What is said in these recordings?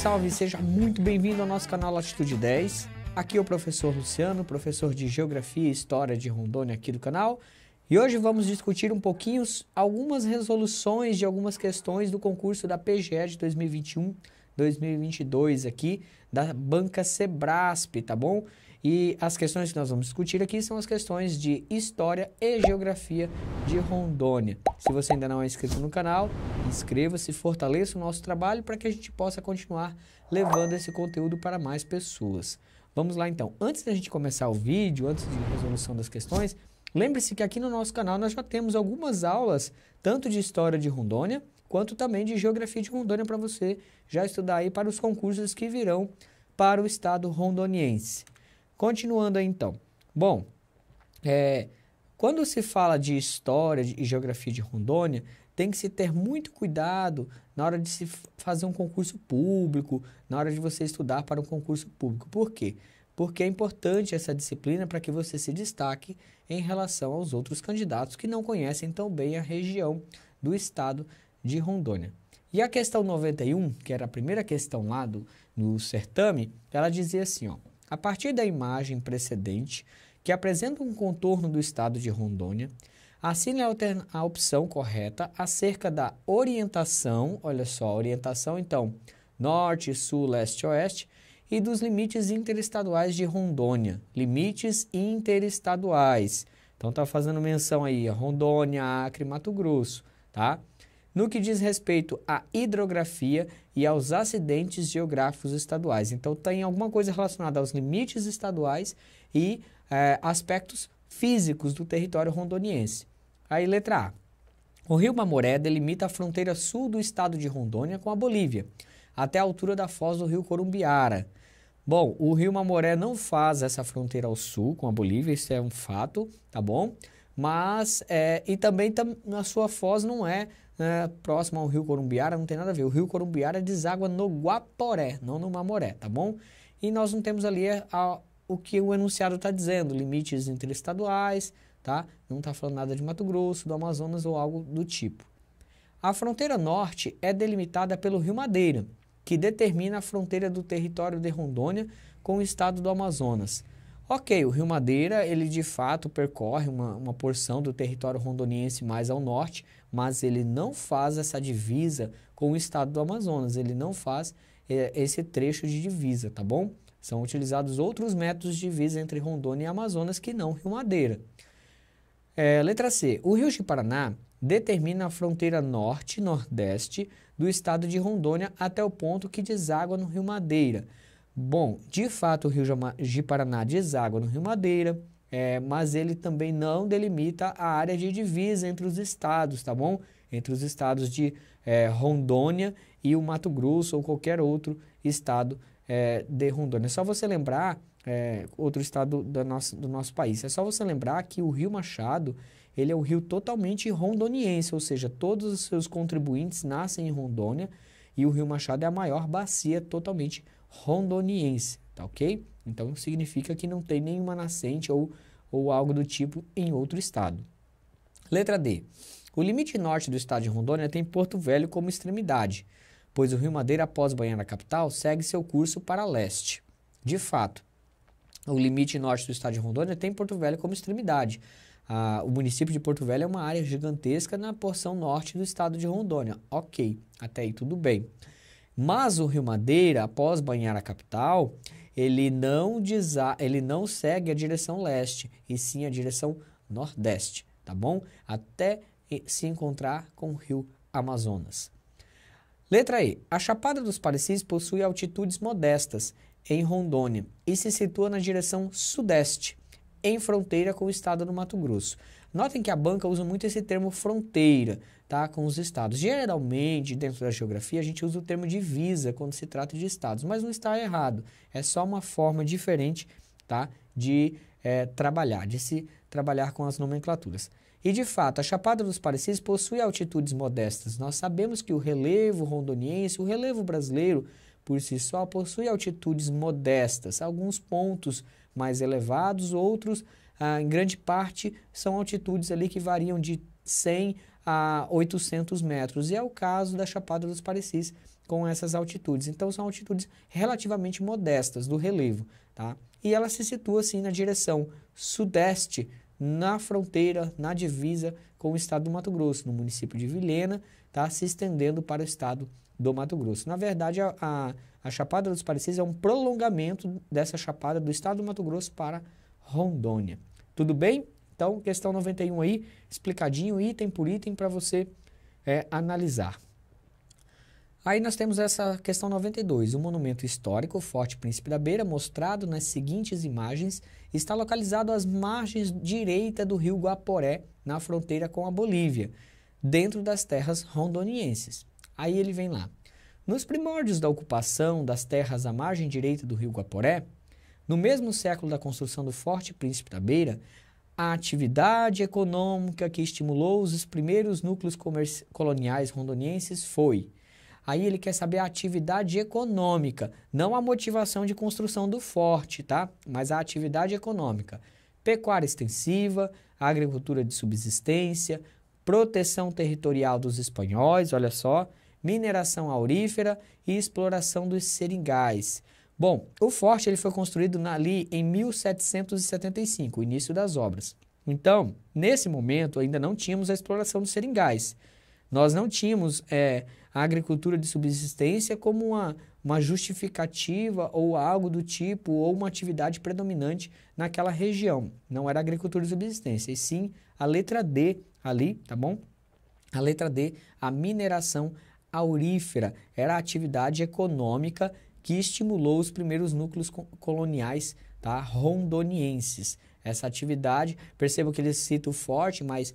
salve! Seja muito bem-vindo ao nosso canal Latitude 10. Aqui é o professor Luciano, professor de Geografia e História de Rondônia aqui do canal. E hoje vamos discutir um pouquinho algumas resoluções de algumas questões do concurso da PGE de 2021-2022 aqui, da banca Sebrasp, tá bom? E as questões que nós vamos discutir aqui são as questões de História e Geografia de Rondônia. Se você ainda não é inscrito no canal, inscreva-se, fortaleça o nosso trabalho para que a gente possa continuar levando esse conteúdo para mais pessoas. Vamos lá então. Antes da gente começar o vídeo, antes de resolução das questões, lembre-se que aqui no nosso canal nós já temos algumas aulas, tanto de História de Rondônia, quanto também de Geografia de Rondônia para você já estudar aí para os concursos que virão para o estado rondoniense. Continuando aí, então. Bom, quando se fala de História e Geografia de Rondônia, tem que se ter muito cuidado na hora de se fazer um concurso público, na hora de você estudar para um concurso público. Por quê? Porque é importante essa disciplina para que você se destaque em relação aos outros candidatos que não conhecem tão bem a região do estado de Rondônia. E a questão 91, que era a primeira questão lá do certame, ela dizia assim, ó: a partir da imagem precedente, que apresenta um contorno do estado de Rondônia, assine a opção correta acerca da orientação, olha só, a orientação então, norte, sul, leste, oeste, e dos limites interestaduais de Rondônia, limites interestaduais. Então tá fazendo menção aí a Rondônia, Acre, Mato Grosso, tá? No que diz respeito à hidrografia e aos acidentes geográficos estaduais. Então, tem alguma coisa relacionada aos limites estaduais e aspectos físicos do território rondoniense. Aí, letra A. O rio Mamoré delimita a fronteira sul do estado de Rondônia com a Bolívia, até a altura da foz do rio Corumbiara. Bom, o rio Mamoré não faz essa fronteira ao sul com a Bolívia, isso é um fato, tá bom? Mas, e também a sua foz não é próximo ao rio Corumbiara, não tem nada a ver. O rio Corumbiara deságua no Guaporé, não no Mamoré, tá bom? E nós não temos ali o que o enunciado está dizendo, limites interestaduais, tá? Não está falando nada de Mato Grosso, do Amazonas ou algo do tipo. A fronteira norte é delimitada pelo rio Madeira, que determina a fronteira do território de Rondônia com o estado do Amazonas. Ok, o rio Madeira, ele de fato percorre uma porção do território rondoniense mais ao norte, mas ele não faz essa divisa com o estado do Amazonas, ele não faz esse trecho de divisa, tá bom? São utilizados outros métodos de divisa entre Rondônia e Amazonas que não o rio Madeira. Letra C. O rio Ji-Paraná determina a fronteira norte-nordeste do estado de Rondônia até o ponto que deságua no rio Madeira. Bom, de fato o rio Ji-Paraná deságua no rio Madeira, mas ele também não delimita a área de divisa entre os estados, tá bom? Entre os estados de Rondônia e o Mato Grosso ou qualquer outro estado de Rondônia. É só você lembrar, outro estado do nosso país, é só você lembrar que o Rio Machado, ele é um rio totalmente rondoniense, ou seja, todos os seus contribuintes nascem em Rondônia e o Rio Machado é a maior bacia totalmente rondoniense, tá ok? Então significa que não tem nenhuma nascente ou algo do tipo em outro estado. Letra D. O limite norte do estado de Rondônia tem Porto Velho como extremidade, pois o rio Madeira, após banhar a capital, segue seu curso para leste. De fato, o limite norte do estado de Rondônia tem Porto Velho como extremidade. O município de Porto Velho é uma área gigantesca na porção norte do estado de Rondônia. Ok, até aí tudo bem. Mas o rio Madeira, após banhar a capital, ele não segue a direção leste, e sim a direção nordeste, tá bom? Até se encontrar com o rio Amazonas. Letra E. A Chapada dos Parecis possui altitudes modestas em Rondônia e se situa na direção sudeste, em fronteira com o estado do Mato Grosso. Notem que a banca usa muito esse termo fronteira, tá, com os estados. Geralmente, dentro da geografia, a gente usa o termo divisa quando se trata de estados, mas não está errado. É só uma forma diferente, tá, de se trabalhar com as nomenclaturas. E, de fato, a Chapada dos Parecis possui altitudes modestas. Nós sabemos que o relevo rondoniense, o relevo brasileiro, por si só, possui altitudes modestas. Alguns pontos mais elevados, outros, em grande parte, são altitudes ali que variam de 100 a 800 metros. E é o caso da Chapada dos Parecis com essas altitudes. Então, são altitudes relativamente modestas do relevo, tá? E ela se situa, assim, na direção sudeste, na fronteira, na divisa com o estado do Mato Grosso, no município de Vilhena, tá? Se estendendo para o estado do Mato Grosso. Na verdade, a Chapada dos Parecis é um prolongamento dessa chapada do estado do Mato Grosso para Rondônia. Tudo bem? Então, questão 91 aí, explicadinho, item por item, para você analisar. Aí nós temos essa questão 92. O monumento histórico, o Forte Príncipe da Beira, mostrado nas seguintes imagens, está localizado às margens direita do rio Guaporé, na fronteira com a Bolívia, dentro das terras rondonienses. Aí ele vem lá. Nos primórdios da ocupação das terras à margem direita do rio Guaporé, no mesmo século da construção do Forte Príncipe da Beira, a atividade econômica que estimulou os primeiros núcleos coloniais rondonienses foi... Aí ele quer saber a atividade econômica, não a motivação de construção do forte, tá? Mas a atividade econômica. Pecuária extensiva, agricultura de subsistência, proteção territorial dos espanhóis, olha só, mineração aurífera e exploração dos seringais. Bom, o forte ele foi construído ali em 1775, o início das obras. Então, nesse momento, ainda não tínhamos a exploração dos seringais. Nós não tínhamos a agricultura de subsistência como uma justificativa ou algo do tipo, ou uma atividade predominante naquela região. Não era agricultura de subsistência, e sim a letra D ali, tá bom? A letra D, a mineração aurífera, era a atividade econômica que estimulou os primeiros núcleos coloniais, tá, rondonienses. Essa atividade, perceba que ele cita o forte, mas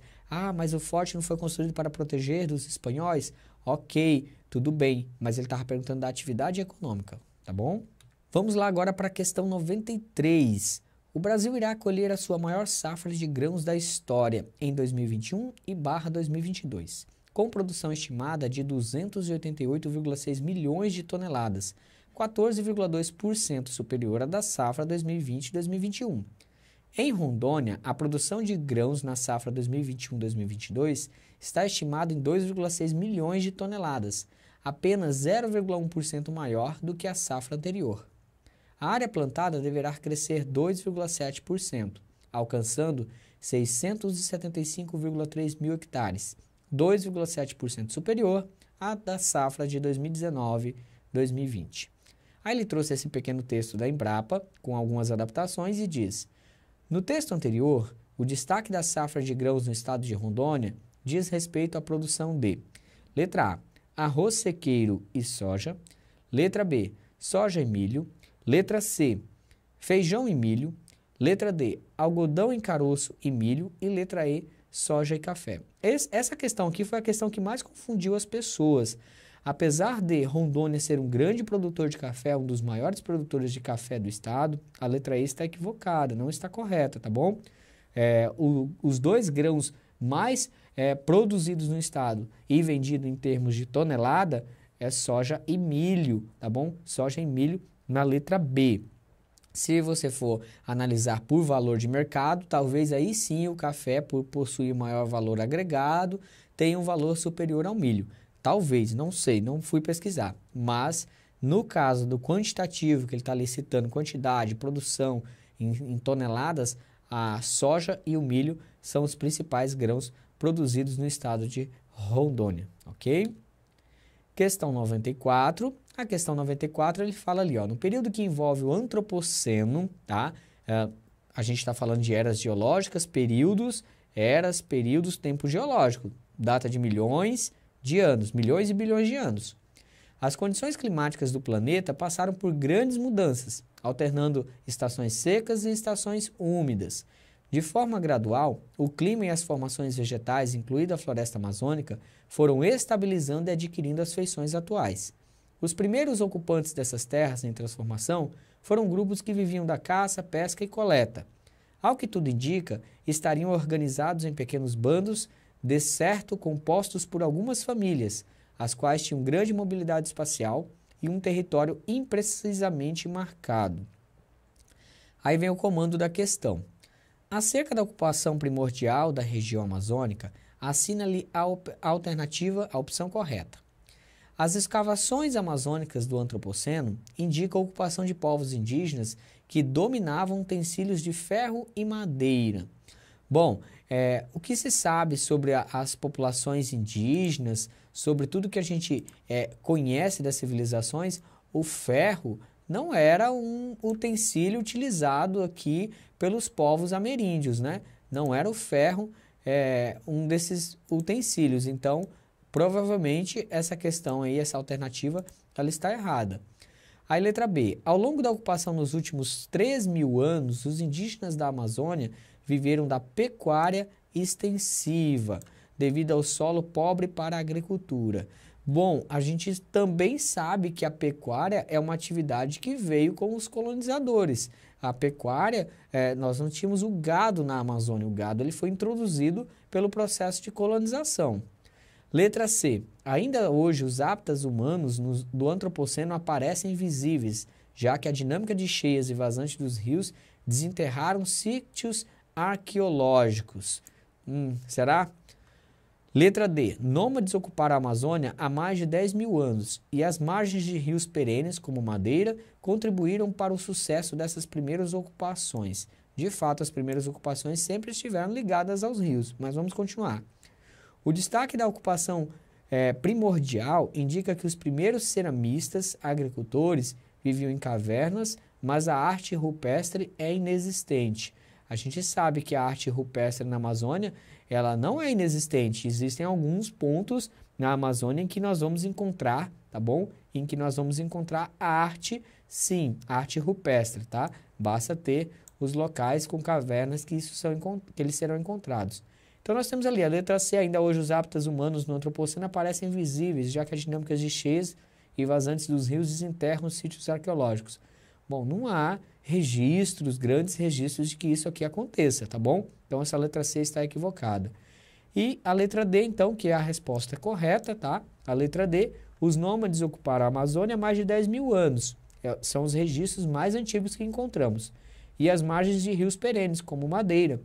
o forte não foi construído para proteger dos espanhóis? Ok, tudo bem, mas ele estava perguntando da atividade econômica, tá bom? Vamos lá agora para a questão 93. O Brasil irá colher a sua maior safra de grãos da história em 2021 e /2022, com produção estimada de 288,6 milhões de toneladas, 14,2% superior à da safra 2020-2021. Em Rondônia, a produção de grãos na safra 2021-2022 está estimada em 2,6 milhões de toneladas, apenas 0,1% maior do que a safra anterior. A área plantada deverá crescer 2,7%, alcançando 675,3 mil hectares, 2,7% superior à da safra de 2019-2020. Aí ele trouxe esse pequeno texto da Embrapa, com algumas adaptações, e diz: no texto anterior, o destaque da safra de grãos no estado de Rondônia diz respeito à produção de: letra A, arroz sequeiro e soja; letra B, soja e milho; letra C, feijão e milho; letra D, algodão em caroço e milho; e letra E, soja e café. Essa questão aqui foi a questão que mais confundiu as pessoas. Apesar de Rondônia ser um grande produtor de café, um dos maiores produtores de café do estado, a letra E está equivocada, não está correta, tá bom? Os dois grãos mais produzidos no estado e vendido em termos de tonelada é soja e milho, tá bom? Soja e milho na letra B. Se você for analisar por valor de mercado, talvez aí sim o café, por possuir maior valor agregado, tenha um valor superior ao milho. Talvez, não sei, não fui pesquisar, mas no caso do quantitativo, que ele está ali citando quantidade, produção em toneladas, a soja e o milho são os principais grãos produzidos no estado de Rondônia, ok? Questão 94, a questão 94 ele fala ali, ó, no período que envolve o antropoceno, tá? A gente está falando de eras geológicas, períodos, tempo geológico, data de milhões de anos, milhões e bilhões de anos. As condições climáticas do planeta passaram por grandes mudanças, alternando estações secas e estações úmidas. De forma gradual, o clima e as formações vegetais, incluída a floresta amazônica, foram estabilizando e adquirindo as feições atuais. Os primeiros ocupantes dessas terras em transformação foram grupos que viviam da caça, pesca e coleta. Ao que tudo indica, estariam organizados em pequenos bandos, de certo compostos por algumas famílias, as quais tinham grande mobilidade espacial e um território imprecisamente marcado. Aí vem o comando da questão. Acerca da ocupação primordial da região amazônica, assina-lhe a alternativa, a opção correta. As escavações amazônicas do Antropoceno indicam a ocupação de povos indígenas que dominavam utensílios de ferro e madeira. Bom, o que se sabe sobre as populações indígenas, sobre tudo que a gente conhece das civilizações, o ferro não era um utensílio utilizado aqui pelos povos ameríndios, né? Não era o ferro um desses utensílios. Então, provavelmente, essa questão aí, essa alternativa, ela está errada. Aí, letra B. Ao longo da ocupação nos últimos 3.000 anos, os indígenas da Amazônia viveram da pecuária extensiva, devido ao solo pobre para a agricultura. Bom, a gente também sabe que a pecuária é uma atividade que veio com os colonizadores. A pecuária, nós não tínhamos o gado na Amazônia. O gado ele foi introduzido pelo processo de colonização. Letra C. Ainda hoje, os hábitats humanos do Antropoceno aparecem visíveis, já que a dinâmica de cheias e vazantes dos rios desenterraram sítios arqueológicos. Será? Letra D. Nômades ocuparam a Amazônia há mais de 10.000 anos e as margens de rios perenes, como Madeira, contribuíram para o sucesso dessas primeiras ocupações. De fato, as primeiras ocupações sempre estiveram ligadas aos rios, mas vamos continuar. O destaque da ocupação primordial indica que os primeiros ceramistas, agricultores, viviam em cavernas, mas a arte rupestre é inexistente. A gente sabe que a arte rupestre na Amazônia, ela não é inexistente. Existem alguns pontos na Amazônia em que nós vamos encontrar, tá bom? Em que nós vamos encontrar a arte, sim, arte rupestre, tá? Basta ter os locais com cavernas que eles serão encontrados. Então nós temos ali a letra C. Ainda hoje os hábitats humanos no Antropoceno aparecem visíveis, já que as dinâmicas de cheias e vazantes dos rios desenterram os sítios arqueológicos. Bom, não há registros, grandes registros de que isso aqui aconteça, tá bom? Então essa letra C está equivocada. E a letra D, então, que é a resposta correta, tá? A letra D, os nômades ocuparam a Amazônia há mais de 10.000 anos. São os registros mais antigos que encontramos. E as margens de rios perenes, como Madeira,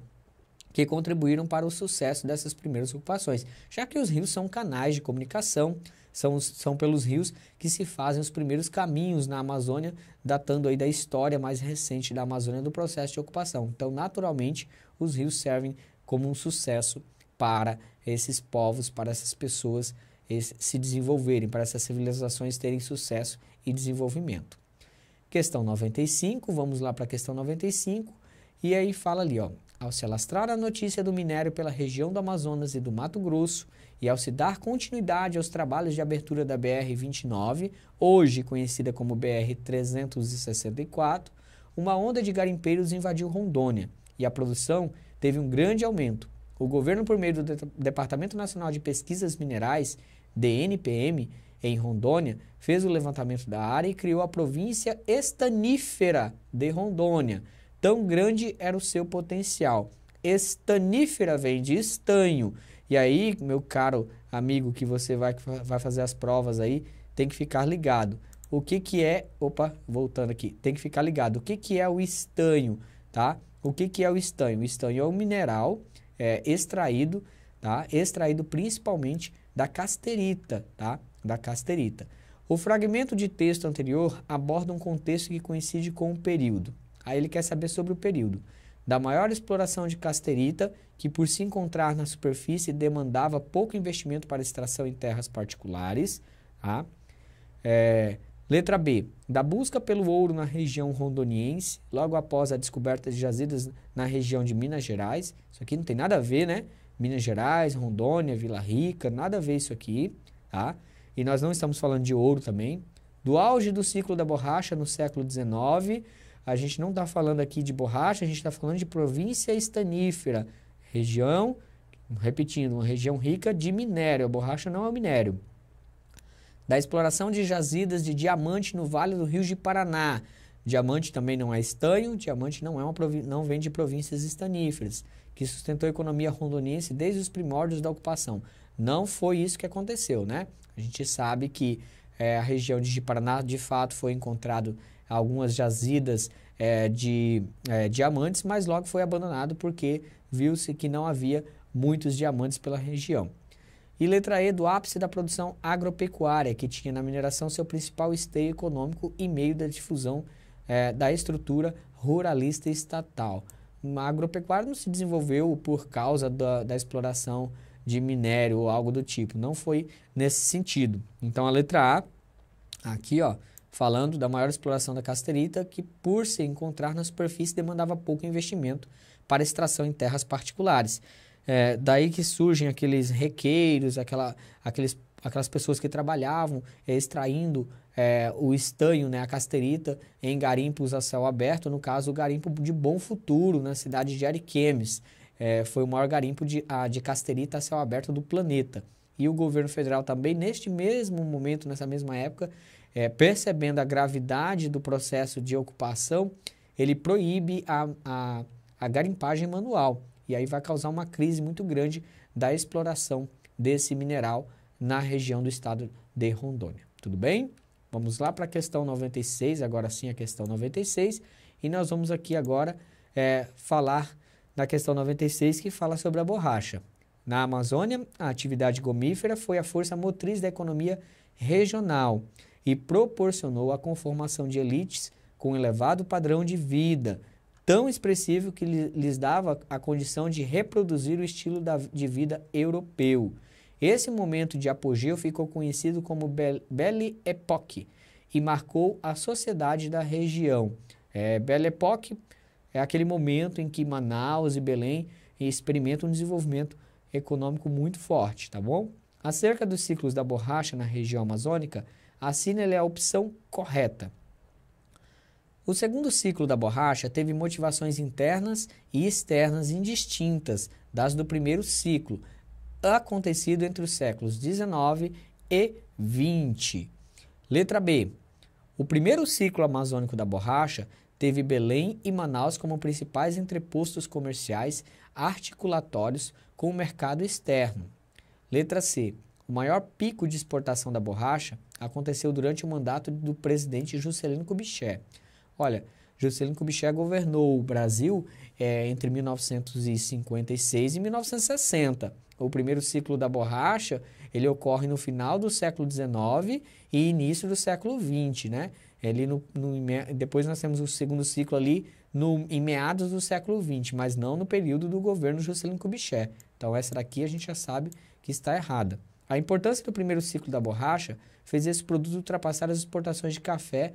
que contribuíram para o sucesso dessas primeiras ocupações, já que os rios são canais de comunicação, são pelos rios que se fazem os primeiros caminhos na Amazônia, datando aí da história mais recente da Amazônia do processo de ocupação. Então, naturalmente, os rios servem como um sucesso para esses povos, para essas pessoas se desenvolverem, para essas civilizações terem sucesso e desenvolvimento. Questão 95, vamos lá para a questão 95, e aí fala ali, ó. Ao se alastrar a notícia do minério pela região do Amazonas e do Mato Grosso e ao se dar continuidade aos trabalhos de abertura da BR-29, hoje conhecida como BR-364, uma onda de garimpeiros invadiu Rondônia e a produção teve um grande aumento. O governo, por meio do Departamento Nacional de Pesquisas Minerais, DNPM, em Rondônia, fez o levantamento da área e criou a província estanífera de Rondônia. Tão grande era o seu potencial. Estanífera vem de estanho. E aí, meu caro amigo, que você vai fazer as provas aí, tem que ficar ligado. O que é... Opa, voltando aqui. Tem que ficar ligado. O que é o estanho, tá? O que é o estanho? O estanho é um mineral extraído, tá? Extraído principalmente da casterita, tá? Da casterita. O fragmento de texto anterior aborda um contexto que coincide com um período. Aí ele quer saber sobre o período da maior exploração de casterita, que por se encontrar na superfície demandava pouco investimento para extração em terras particulares. Tá? Letra B, da busca pelo ouro na região rondoniense, logo após a descoberta de jazidas na região de Minas Gerais. Isso aqui não tem nada a ver, né? Minas Gerais, Rondônia, Vila Rica, nada a ver isso aqui. Tá? E nós não estamos falando de ouro também. Do auge do ciclo da borracha no século XIX, a gente não está falando aqui de borracha, a gente está falando de província estanífera, região, repetindo, uma região rica de minério. A borracha não é minério. Da exploração de jazidas de diamante no Vale do Rio de Paraná. Diamante também não é estanho, diamante não vem de províncias estaníferas, que sustentou a economia rondoniense desde os primórdios da ocupação. Não foi isso que aconteceu, né? A gente sabe que a região de Paraná, de fato, foi encontrado algumas jazidas de diamantes, mas logo foi abandonado porque viu-se que não havia muitos diamantes pela região. E letra E, do ápice da produção agropecuária, que tinha na mineração seu principal esteio econômico e meio da difusão da estrutura ruralista estatal. A agropecuária não se desenvolveu por causa da exploração de minério ou algo do tipo, não foi nesse sentido. Então a letra A, aqui ó, falando da maior exploração da casterita, que por se encontrar na superfície demandava pouco investimento para extração em terras particulares. Daí que surgem aqueles requeiros, aquelas pessoas que trabalhavam extraindo o estanho, né, a casterita, em garimpos a céu aberto, no caso o garimpo de Bom Futuro, na cidade de Ariquemes. Foi o maior garimpo de casterita a céu aberto do planeta. E o governo federal também, neste mesmo momento, nessa mesma época, percebendo a gravidade do processo de ocupação, ele proíbe a garimpagem manual. E aí vai causar uma crise muito grande da exploração desse mineral na região do estado de Rondônia. Tudo bem? Vamos lá para a questão 96, agora sim a questão 96. E nós vamos aqui agora falar da questão 96, que fala sobre a borracha. Na Amazônia, a atividade gomífera foi a força motriz da economia regional e proporcionou a conformação de elites com elevado padrão de vida, tão expressivo que lhes dava a condição de reproduzir o estilo de vida europeu. Esse momento de apogeu ficou conhecido como Belle Époque e marcou a sociedade da região. Belle Époque é aquele momento em que Manaus e Belém experimentam um desenvolvimento econômico muito forte, tá bom? Acerca dos ciclos da borracha na região amazônica, assina-lhe a opção correta. O segundo ciclo da borracha teve motivações internas e externas indistintas das do primeiro ciclo, acontecido entre os séculos XIX e XX. Letra B. O primeiro ciclo amazônico da borracha teve Belém e Manaus como principais entrepostos comerciais articulatórios com o mercado externo. Letra C. O maior pico de exportação da borracha aconteceu durante o mandato do presidente Juscelino Kubitschek. Olha, Juscelino Kubitschek governou o Brasil entre 1956 e 1960. O primeiro ciclo da borracha, ele ocorre no final do século XIX e início do século XX, né? Depois nós temos o segundo ciclo ali em meados do século XX, mas não no período do governo Juscelino Kubitschek. Então essa daqui a gente já sabe que está errada. A importância do primeiro ciclo da borracha fez esse produto ultrapassar as exportações de café,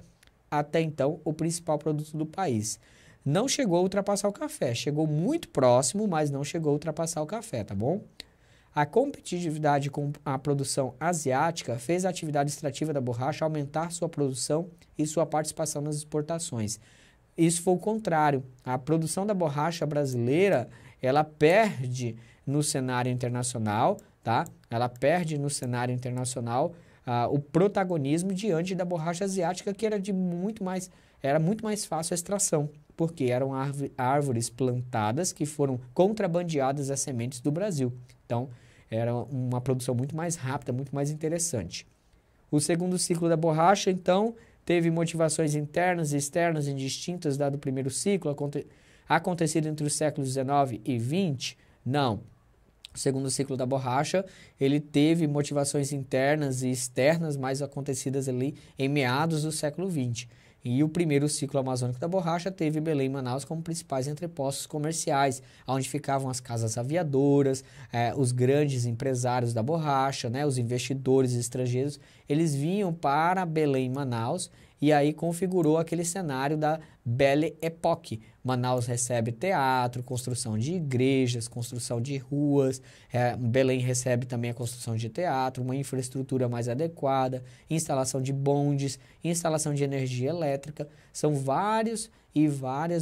até então o principal produto do país. Não chegou a ultrapassar o café, chegou muito próximo, mas não chegou a ultrapassar o café, tá bom? A competitividade com a produção asiática fez a atividade extrativa da borracha aumentar sua produção e sua participação nas exportações. Isso foi o contrário. A produção da borracha brasileira, ela perde no cenário internacional, tá? Ela perde no cenário internacional o protagonismo diante da borracha asiática, que era muito mais fácil a extração, porque eram árvores plantadas que foram contrabandeadas as sementes do Brasil. Então, era uma produção muito mais rápida, muito mais interessante. O segundo ciclo da borracha, então, teve motivações internas e externas indistintas dado o primeiro ciclo, acontecido entre os séculos XIX e XX? Não. O segundo ciclo da borracha, ele teve motivações internas e externas mais acontecidas ali em meados do século XX. E o primeiro ciclo amazônico da borracha teve Belém e Manaus como principais entrepostos comerciais, onde ficavam as casas aviadoras, os grandes empresários da borracha, né, os investidores estrangeiros, eles vinham para Belém e Manaus e aí configurou aquele cenário da Belle Époque. Manaus recebe teatro, construção de igrejas, construção de ruas, Belém recebe também a construção de teatro, uma infraestrutura mais adequada, instalação de bondes, instalação de energia elétrica. São várias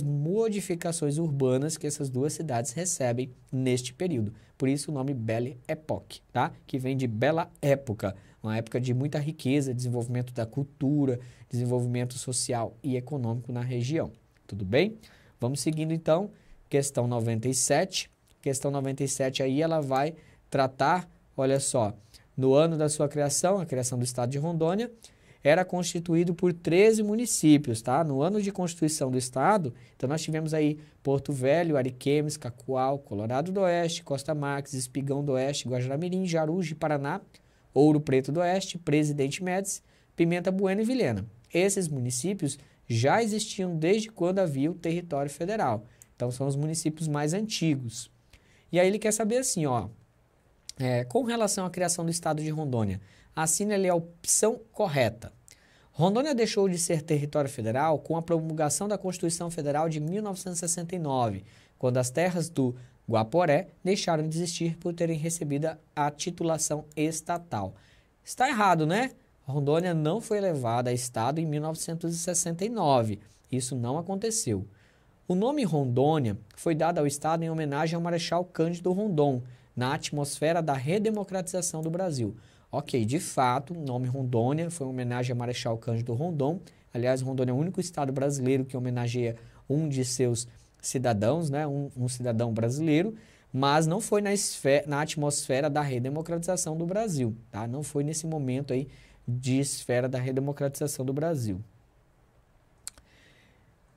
modificações urbanas que essas duas cidades recebem neste período. Por isso o nome Belle Époque, tá? Que vem de bela época, uma época de muita riqueza, desenvolvimento da cultura, desenvolvimento social e econômico na região. Tudo bem? Vamos seguindo então, questão 97. Questão 97 aí ela vai tratar, olha só, no ano da sua criação, a criação do estado de Rondônia, era constituído por 13 municípios, tá? No ano de constituição do estado, então nós tivemos aí Porto Velho, Ariquemes, Cacoal, Colorado do Oeste, Costa Marques, Espigão do Oeste, Guajará-Mirim, Jaruge, Paraná, Ouro Preto do Oeste, Presidente Médici, Pimenta Bueno e Vilhena. Esses municípios já existiam desde quando havia o território federal. Então, são os municípios mais antigos. E aí ele quer saber assim, ó, com relação à criação do estado de Rondônia, assine ali a opção correta. Rondônia deixou de ser território federal com a promulgação da Constituição Federal de 1969, quando as terras do Guaporé deixaram de existir por terem recebido a titulação estatal. Está errado, né? Rondônia não foi elevada a estado em 1969. Isso não aconteceu. O nome Rondônia foi dado ao estado em homenagem ao Marechal Cândido Rondon, na atmosfera da redemocratização do Brasil. Ok, de fato, o nome Rondônia foi uma homenagem ao Marechal Cândido Rondon. Aliás, Rondônia é o único estado brasileiro que homenageia um de seus cidadãos, né? um cidadão brasileiro, mas não foi na atmosfera da redemocratização do Brasil, tá? Não foi nesse momento aí de esfera da redemocratização do Brasil.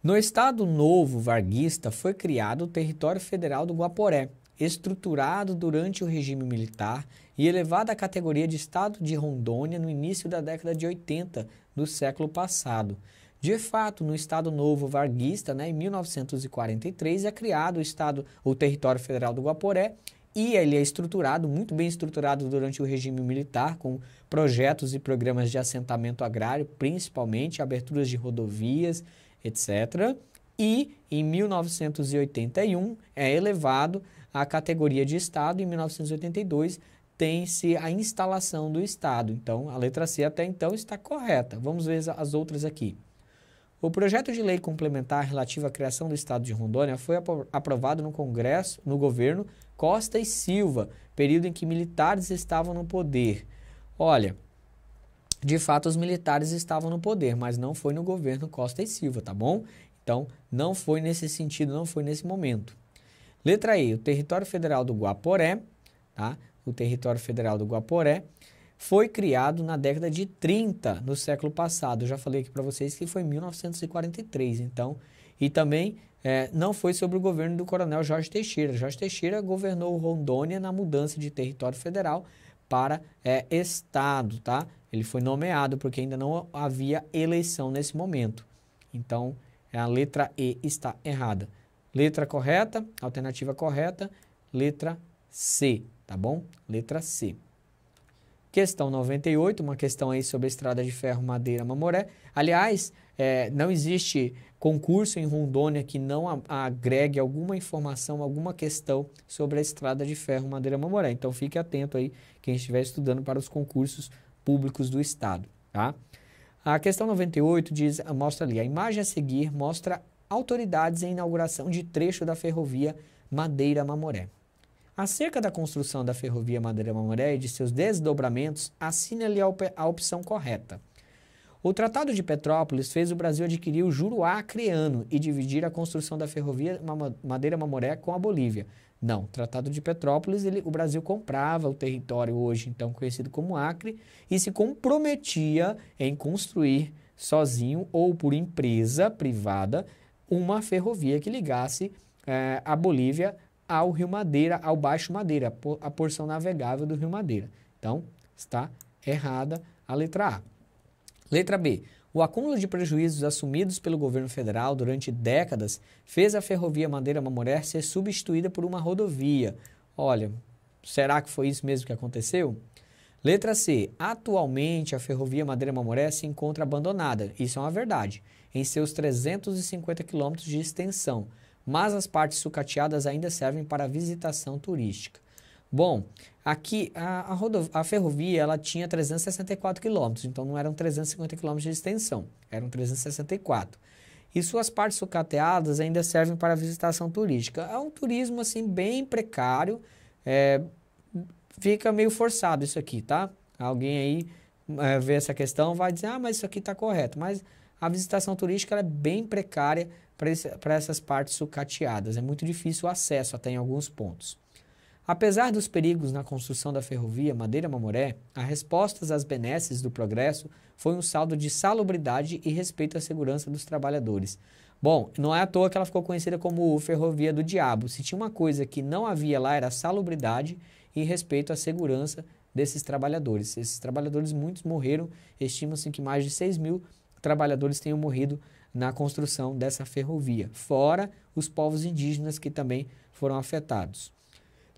No Estado Novo Varguista foi criado o Território Federal do Guaporé, estruturado durante o regime militar e elevado à categoria de Estado de Rondônia no início da década de 80 do século passado. De fato, no Estado Novo Varguista, em 1943, é criado o Território Federal do Guaporé, e ele é estruturado, muito bem estruturado durante o regime militar, com projetos e programas de assentamento agrário, principalmente aberturas de rodovias, etc. E, em 1981, é elevado à categoria de Estado. Em 1982, tem-se a instalação do Estado. Então, a letra C até então está correta. Vamos ver as outras aqui. O projeto de lei complementar relativo à criação do Estado de Rondônia foi aprovado no Congresso, no governo Costa e Silva, período em que militares estavam no poder. Olha, de fato os militares estavam no poder, mas não foi no governo Costa e Silva, tá bom? Então, não foi nesse sentido, não foi nesse momento. Letra E, o Território Federal do Guaporé, tá? O Território Federal do Guaporé foi criado na década de 30, no século passado. Eu já falei aqui para vocês que foi em 1943, então, e também não foi sobre o governo do coronel Jorge Teixeira. Jorge Teixeira governou Rondônia na mudança de território federal para estado, tá? Ele foi nomeado porque ainda não havia eleição nesse momento. Então, a letra E está errada. Letra correta, alternativa correta, letra C, tá bom? Letra C. Questão 98, uma questão aí sobre a estrada de ferro Madeira-Mamoré. Aliás, não existe concurso em Rondônia que não agregue alguma informação, alguma questão sobre a estrada de ferro Madeira-Mamoré. Então, fique atento aí, quem estiver estudando para os concursos públicos do Estado, tá? A questão 98 mostra ali, a imagem a seguir mostra autoridades em inauguração de trecho da ferrovia Madeira-Mamoré. Acerca da construção da ferrovia Madeira-Mamoré e de seus desdobramentos, assine-lhe a opção correta. O Tratado de Petrópolis fez o Brasil adquirir o juro acreano e dividir a construção da ferrovia Madeira-Mamoré com a Bolívia. Não, Tratado de Petrópolis, o Brasil comprava o território hoje então conhecido como Acre e se comprometia em construir sozinho ou por empresa privada uma ferrovia que ligasse a Bolívia ao Rio Madeira, ao Baixo Madeira, a porção navegável do Rio Madeira. Então, está errada a letra A. Letra B. O acúmulo de prejuízos assumidos pelo governo federal durante décadas fez a ferrovia Madeira-Mamoré ser substituída por uma rodovia. Olha, será que foi isso mesmo que aconteceu? Letra C. Atualmente, a ferrovia Madeira-Mamoré se encontra abandonada. Isso é uma verdade, em seus 350 quilômetros de extensão, mas as partes sucateadas ainda servem para visitação turística. Bom, aqui a ferrovia ela tinha 364 quilômetros, então não eram 350 quilômetros de extensão, eram 364. E suas partes sucateadas ainda servem para visitação turística. É um turismo assim bem precário, fica meio forçado isso aqui, tá? Alguém aí vê essa questão vai dizer, mas isso aqui está correto, mas a visitação turística ela é bem precária para essas partes sucateadas, é muito difícil o acesso até em alguns pontos. Apesar dos perigos na construção da ferrovia Madeira-Mamoré, a resposta às benesses do progresso foi um saldo de salubridade e respeito à segurança dos trabalhadores. Bom, não é à toa que ela ficou conhecida como Ferrovia do Diabo. Se tinha uma coisa que não havia lá era salubridade e respeito à segurança desses trabalhadores. Esses trabalhadores, muitos morreram, estima-se que mais de 6 mil trabalhadores tenham morrido na construção dessa ferrovia, fora os povos indígenas que também foram afetados.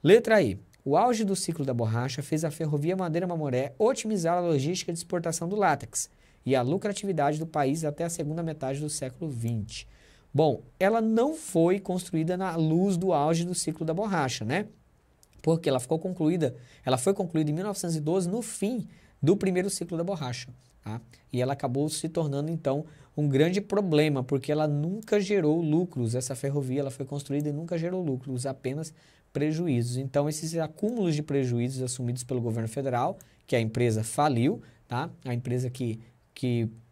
Letra E. O auge do ciclo da borracha fez a ferrovia Madeira-Mamoré otimizar a logística de exportação do látex e a lucratividade do país até a segunda metade do século XX. Bom, ela não foi construída na luz do auge do ciclo da borracha, né? Porque ela foi concluída em 1912, no fim do primeiro ciclo da borracha. Tá? E ela acabou se tornando, então, um grande problema, porque ela nunca gerou lucros. Essa ferrovia ela foi construída e nunca gerou lucros, apenas prejuízos. Então, esses acúmulos de prejuízos assumidos pelo governo federal, que a empresa faliu, tá? A empresa que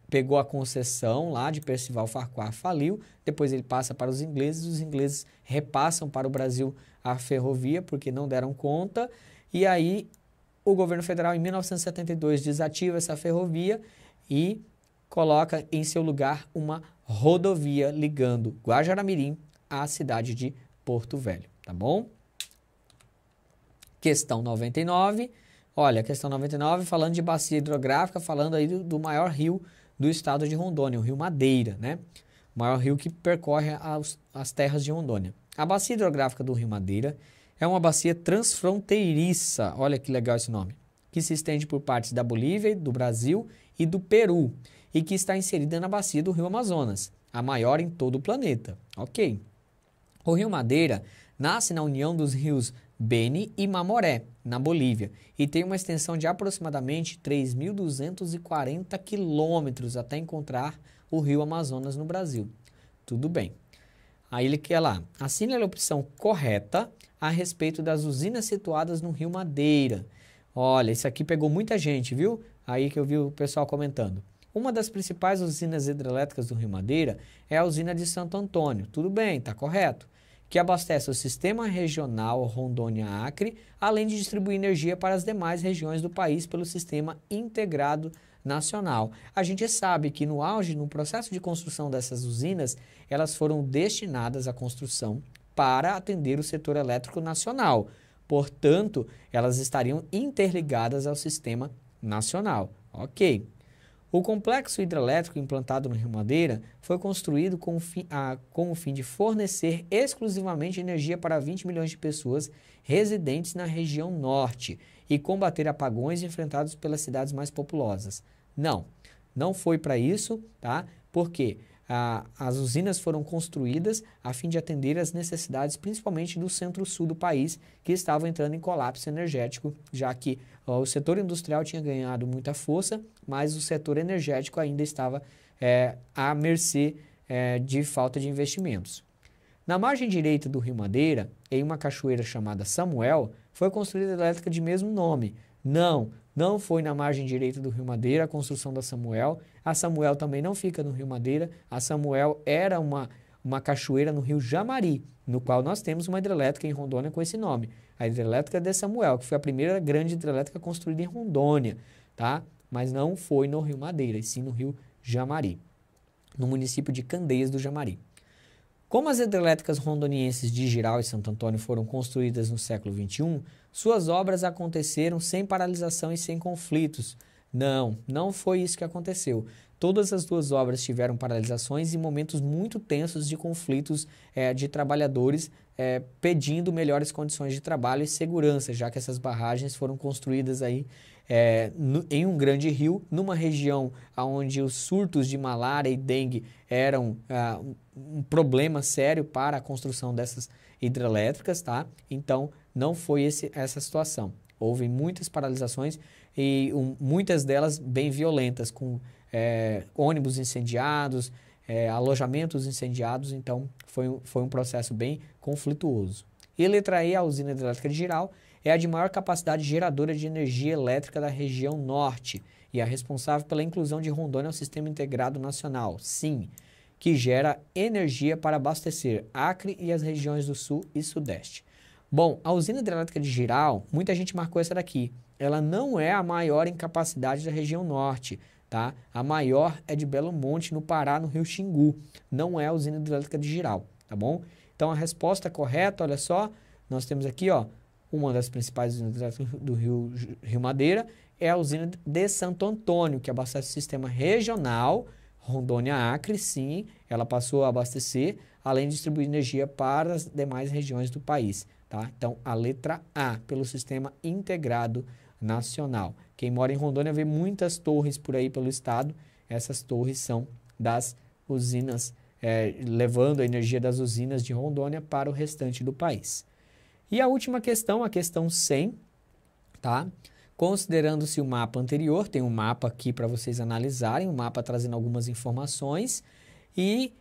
pegou a concessão lá de Percival Farquhar faliu, depois ele passa para os ingleses repassam para o Brasil a ferrovia porque não deram conta, e aí o governo federal em 1972 desativa essa ferrovia e coloca em seu lugar uma rodovia ligando Guajará-Mirim à cidade de Porto Velho, tá bom? Questão 99, olha, questão 99 falando de bacia hidrográfica, falando aí do maior rio do estado de Rondônia, o rio Madeira, né? O maior rio que percorre as terras de Rondônia. A bacia hidrográfica do rio Madeira é uma bacia transfronteiriça, olha que legal esse nome, que se estende por partes da Bolívia, do Brasil e do Peru, e que está inserida na bacia do rio Amazonas, a maior em todo o planeta. Ok. O rio Madeira nasce na união dos rios Beni e Mamoré, na Bolívia, e tem uma extensão de aproximadamente 3.240 quilômetros até encontrar o rio Amazonas no Brasil. Tudo bem. Aí ele quer lá, assine a opção correta a respeito das usinas situadas no rio Madeira. Olha, isso aqui pegou muita gente, viu? Aí que eu vi o pessoal comentando. Uma das principais usinas hidrelétricas do rio Madeira é a usina de Santo Antônio. Tudo bem, está correto. Que abastece o sistema regional Rondônia-Acre, além de distribuir energia para as demais regiões do país pelo sistema integrado nacional. A gente sabe que no auge, no processo de construção dessas usinas, elas foram destinadas à construção para atender o setor elétrico nacional. Portanto, elas estariam interligadas ao sistema nacional. Ok. O complexo hidrelétrico implantado no Rio Madeira foi construído com o fim de fornecer exclusivamente energia para 20 milhões de pessoas residentes na região norte e combater apagões enfrentados pelas cidades mais populosas. Não foi para isso, tá? Porque as usinas foram construídas a fim de atender às necessidades principalmente do centro-sul do país, que estavam entrando em colapso energético, já que o setor industrial tinha ganhado muita força, mas o setor energético ainda estava à mercê de falta de investimentos. Na margem direita do Rio Madeira, em uma cachoeira chamada Samuel, foi construída a elétrica de mesmo nome. Não foi na margem direita do Rio Madeira a construção da Samuel. A Samuel também não fica no Rio Madeira. A Samuel era uma cachoeira no Rio Jamari, no qual nós temos uma hidrelétrica em Rondônia com esse nome. A hidrelétrica de Samuel, que foi a primeira grande hidrelétrica construída em Rondônia, tá? Mas não foi no Rio Madeira, e sim no Rio Jamari, no município de Candeias do Jamari. Como as hidrelétricas rondonienses de Jirau e Santo Antônio foram construídas no século XXI, suas obras aconteceram sem paralisação e sem conflitos. Não foi isso que aconteceu. Todas as duas obras tiveram paralisações e momentos muito tensos de conflitos de trabalhadores pedindo melhores condições de trabalho e segurança, já que essas barragens foram construídas aí em um grande rio, numa região onde os surtos de malária e dengue eram um problema sério para a construção dessas hidrelétricas, tá? Então, não foi essa situação. Houve muitas paralisações e muitas delas bem violentas, com ônibus incendiados, alojamentos incendiados, então foi um processo bem conflituoso. E letra E, a usina hidrelétrica de Jirau, é a de maior capacidade geradora de energia elétrica da região norte e é responsável pela inclusão de Rondônia ao Sistema Integrado Nacional, SIN, que gera energia para abastecer Acre e as regiões do Sul e Sudeste. Bom, a usina hidrelétrica de Jirau, muita gente marcou essa daqui. Ela não é a maior em capacidade da região norte, tá? A maior é de Belo Monte, no Pará, no Rio Xingu. Não é a usina hidrelétrica de Jirau, tá bom? Então, a resposta correta, olha só, nós temos aqui, ó, uma das principais usinas hidrelétricas do Rio Madeira, é a usina de Santo Antônio, que abastece o sistema regional, Rondônia-Acre, sim, ela passou a abastecer, além de distribuir energia para as demais regiões do país. Tá? Então, a letra A, pelo Sistema Integrado Nacional. Quem mora em Rondônia vê muitas torres por aí pelo estado. Essas torres são das usinas, levando a energia das usinas de Rondônia para o restante do país. E a última questão, a questão 100, tá? Considerando-se o mapa anterior, tem um mapa aqui para vocês analisarem, um mapa trazendo algumas informações e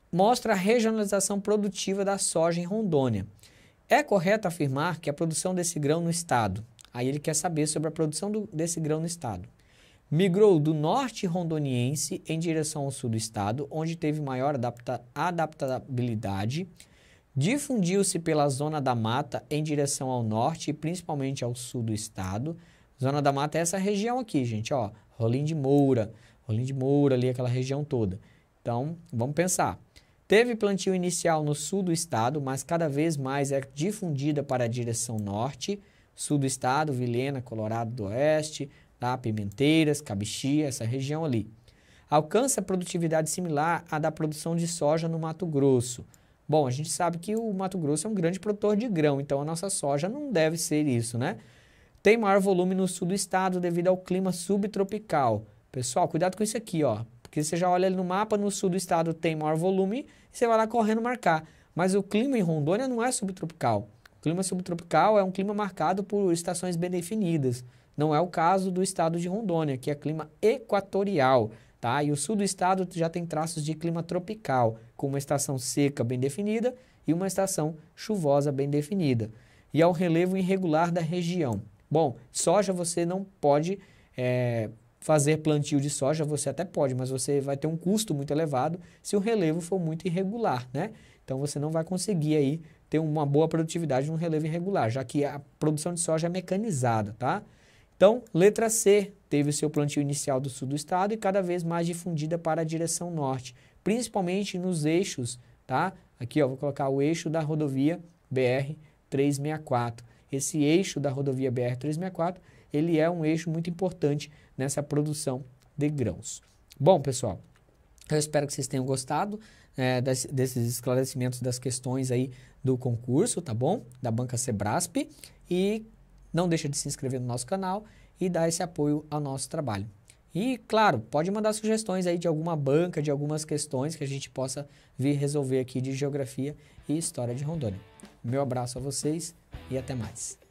mostra a regionalização produtiva da soja em Rondônia. É correto afirmar que a produção desse grão no estado, aí ele quer saber sobre a produção desse grão no estado, migrou do norte rondoniense em direção ao sul do estado, onde teve maior adaptabilidade, difundiu-se pela zona da mata em direção ao norte e principalmente ao sul do estado. Zona da mata é essa região aqui, gente, ó, Rolim de Moura ali, aquela região toda. Então, vamos pensar. Teve plantio inicial no sul do estado, mas cada vez mais é difundida para a direção norte, sul do estado, Vilhena, Colorado do Oeste, tá? Pimenteiras, Cabixia, essa região ali. Alcança produtividade similar à da produção de soja no Mato Grosso. Bom, a gente sabe que o Mato Grosso é um grande produtor de grão, então a nossa soja não deve ser isso, né? Tem maior volume no sul do estado devido ao clima subtropical. Pessoal, cuidado com isso aqui, ó. Porque você já olha ali no mapa, no sul do estado tem maior volume, e você vai lá correndo marcar. Mas o clima em Rondônia não é subtropical. O clima subtropical é um clima marcado por estações bem definidas. Não é o caso do estado de Rondônia, que é clima equatorial, tá? E o sul do estado já tem traços de clima tropical, com uma estação seca bem definida e uma estação chuvosa bem definida. E ao relevo irregular da região. Bom, soja você não pode fazer plantio de soja, você até pode, mas você vai ter um custo muito elevado se o relevo for muito irregular, né? Então você não vai conseguir aí ter uma boa produtividade num relevo irregular, já que a produção de soja é mecanizada, tá? Então, letra C, teve o seu plantio inicial do sul do estado e cada vez mais difundida para a direção norte, principalmente nos eixos, tá? Aqui, ó, vou colocar o eixo da rodovia BR-364. Esse eixo da rodovia BR-364, ele é um eixo muito importante nessa produção de grãos. Bom, pessoal, eu espero que vocês tenham gostado desses esclarecimentos das questões aí do concurso, tá bom? Da Banca Sebrasp. E não deixa de se inscrever no nosso canal e dar esse apoio ao nosso trabalho. E, claro, pode mandar sugestões aí de alguma banca, de algumas questões que a gente possa vir resolver aqui de Geografia e História de Rondônia. Meu abraço a vocês e até mais.